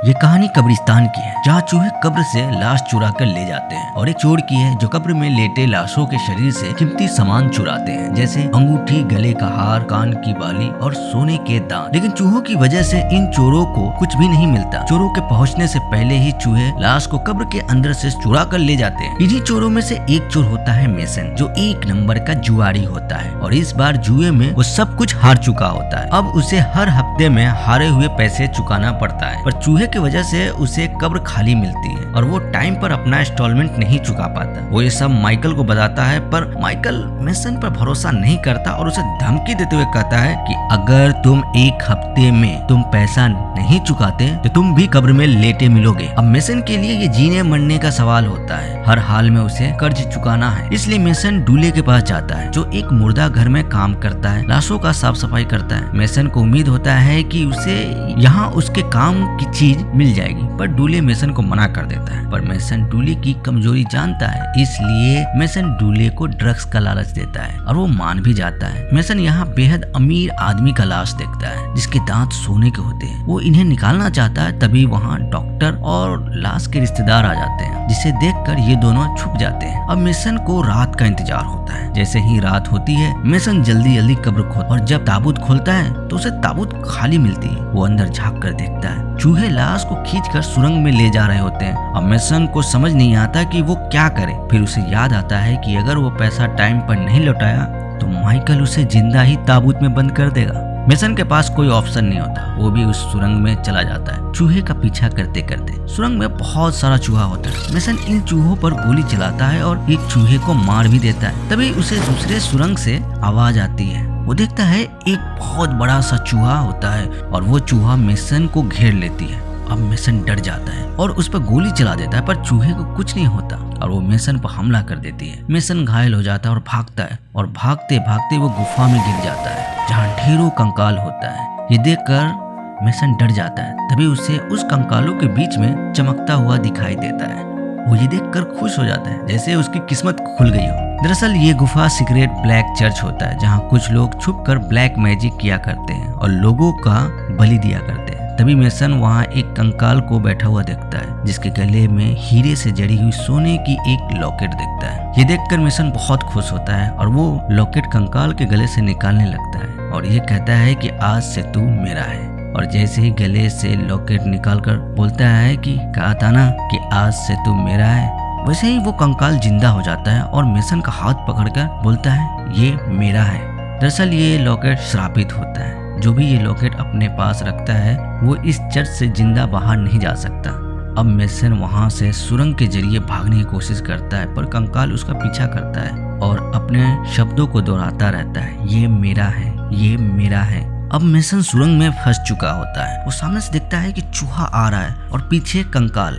ये कहानी कब्रिस्तान की है, जहाँ चूहे कब्र से लाश चुरा कर ले जाते हैं, और एक चोर की है जो कब्र में लेटे लाशों के शरीर से कीमती सामान चुराते हैं, जैसे अंगूठी, गले का हार, कान की बाली और सोने के दांत। लेकिन चूहों की वजह से इन चोरों को कुछ भी नहीं मिलता। चोरों के पहुँचने से पहले ही चूहे लाश को कब्र के अंदर से चुरा कर ले जाते हैं। इन्हीं चोरों में से एक चोर होता है मेसन, जो एक नंबर का जुआरी होता है, और इस बार जुए में वो सब कुछ हार चुका होता है। अब उसे हर हफ्ते में हारे हुए पैसे चुकाना पड़ता है, पर चूहे की वजह से उसे कब्र खाली मिलती है और वो टाइम पर अपना इंस्टॉलमेंट नहीं चुका पाता। वो ये सब माइकल को बताता है, पर माइकल मेसन पर भरोसा नहीं करता और उसे धमकी देते हुए कहता है कि अगर तुम एक हफ्ते में तुम पैसा नहीं चुकाते तो तुम भी कब्र में लेटे मिलोगे। अब मेसन के लिए ये जीने मरने का सवाल होता है, हर हाल में उसे कर्ज चुकाना है। इसलिए मेसन दूल्हे के पास जाता है, जो एक मुर्दा घर में काम करता है, लाशों का साफ सफाई करता है। मेसन को उम्मीद होता है कि उसे यहाँ उसके काम की चीज मिल जाएगी, पर दूल्हे मेसन को मना कर देता है। पर मेसन दूल्हे की कमजोरी जानता है, इसलिए मेसन दूल्हे को ड्रग्स का लालच देता है और वो मान भी जाता है। मेसन यहाँ बेहद अमीर आदमी का लाश देखता है, जिसके दांत सोने के होते हैं। वो इन्हें निकालना चाहता है, तभी वहाँ डॉक्टर और लाश के रिश्तेदार आ जाते हैं, जिसे देखकर ये दोनों छुप जाते हैं। अब मेसन को रात का इंतजार होता है। जैसे ही रात होती है, मेसन जल्दी जल्दी कब्र खोल, और जब ताबूत खोलता है तो उसे ताबूत खाली मिलती है। वो अंदर झांक कर देखता है, चूहे लाश को खींचकर सुरंग में ले जा रहे होते हैं। अब मेसन को समझ नहीं आता कि वो क्या करे। फिर उसे याद आता है कि अगर वो पैसा टाइम पर नहीं लौटाया तो माइकल उसे जिंदा ही ताबूत में बंद कर देगा। मेसन के पास कोई ऑप्शन नहीं होता, वो भी उस सुरंग में चला जाता है, चूहे का पीछा करते करते। सुरंग में बहुत सारा चूहा होता है। मेसन इन चूहों पर गोली चलाता है और एक चूहे को मार भी देता है। तभी उसे दूसरे सुरंग से आवाज आती है। वो देखता है एक बहुत बड़ा सा चूहा होता है और वो चूहा मेसन को घेर लेती है। अब मेसन डर जाता है और उस पर गोली चला देता है, पर चूहे को कुछ नहीं होता और वो मेसन पर हमला कर देती है। मेसन घायल हो जाता है और भागता है, और भागते भागते वो गुफा में गिर जाता है, जहाँ ढेरों कंकाल होता है। ये देखकर मेसन डर जाता है। तभी उसे उस कंकालों के बीच में चमकता हुआ दिखाई देता है। वो ये देखकर खुश हो जाता है, जैसे उसकी किस्मत खुल गई हो। दरअसल ये गुफा सीक्रेट ब्लैक चर्च होता है, जहाँ कुछ लोग छुपकर ब्लैक मैजिक किया करते हैं और लोगों का बलि दिया करते हैं। तभी मेसन वहाँ एक कंकाल को बैठा हुआ देखता है, जिसके गले में हीरे से जड़ी हुई सोने की एक लॉकेट देखता है। ये देखकर मेसन बहुत खुश होता है और वो लॉकेट कंकाल के गले से निकालने लगता है और ये कहता है कि आज से तू मेरा है। और जैसे ही गले से लॉकेट निकालकर बोलता है कि कहा था ना कि आज से तू मेरा है, वैसे ही वो कंकाल जिंदा हो जाता है और मेसन का हाथ पकड़कर बोलता है ये मेरा है। दरअसल ये लॉकेट श्रापित होता है। जो भी ये लॉकेट अपने पास रखता है वो इस चर्च से जिंदा बाहर नहीं जा सकता। अब मेसन वहां से सुरंग के जरिए भागने की कोशिश करता है, पर कंकाल उसका पीछा करता है और अपने शब्दों को दोहराता रहता है, ये मेरा है, ये मेरा है। अब मेसन सुरंग में फंस चुका होता है। वो सामने से देखता है कि चूहा आ रहा है और पीछे कंकाल।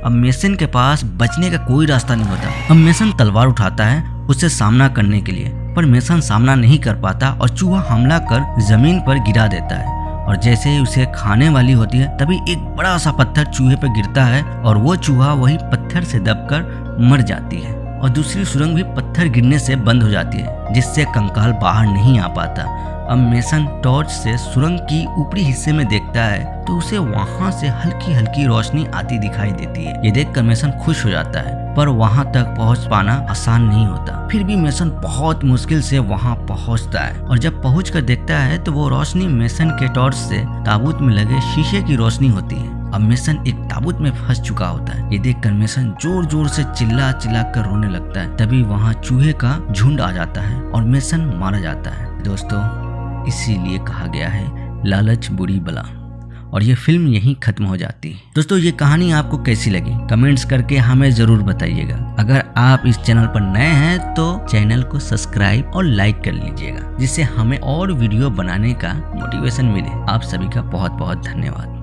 अब मेसन के पास बचने का कोई रास्ता नहीं होता। अब मेसन तलवार उठाता है उससे सामना करने के लिए, पर मेसन सामना नहीं कर पाता और चूहा हमला कर जमीन पर गिरा देता है। और जैसे ही उसे खाने वाली होती है, तभी एक बड़ा सा पत्थर चूहे पर गिरता है और वो चूहा वही पत्थर से दबकर मर जाती है। और दूसरी सुरंग भी पत्थर गिरने से बंद हो जाती है, जिससे कंकाल बाहर नहीं आ पाता। अब मेसन टॉर्च से सुरंग की ऊपरी हिस्से में देखता है तो उसे वहां से हल्की हल्की रोशनी आती दिखाई देती है। ये देखकर मेसन खुश हो जाता है, पर वहां तक पहुंच पाना आसान नहीं होता। फिर भी मेसन बहुत मुश्किल से वहां पहुंचता है और जब पहुंचकर देखता है तो वो रोशनी मेसन के टॉर्च से ताबूत में लगे शीशे की रोशनी होती है। अब मेसन एक ताबूत में फंस चुका होता है। ये देखकर मेसन जोर जोर से चिल्ला चिल्ला कर रोने लगता है। तभी वहाँ चूहे का झुंड आ जाता है और मेसन मारा जाता है। दोस्तों, इसीलिए कहा गया है लालच बुरी बला। और ये फिल्म यहीं खत्म हो जाती है। दोस्तों, ये कहानी आपको कैसी लगी कमेंट्स करके हमें जरूर बताइएगा। अगर आप इस चैनल पर नए हैं तो चैनल को सब्सक्राइब और लाइक कर लीजिएगा, जिससे हमें और वीडियो बनाने का मोटिवेशन मिले। आप सभी का बहुत बहुत धन्यवाद।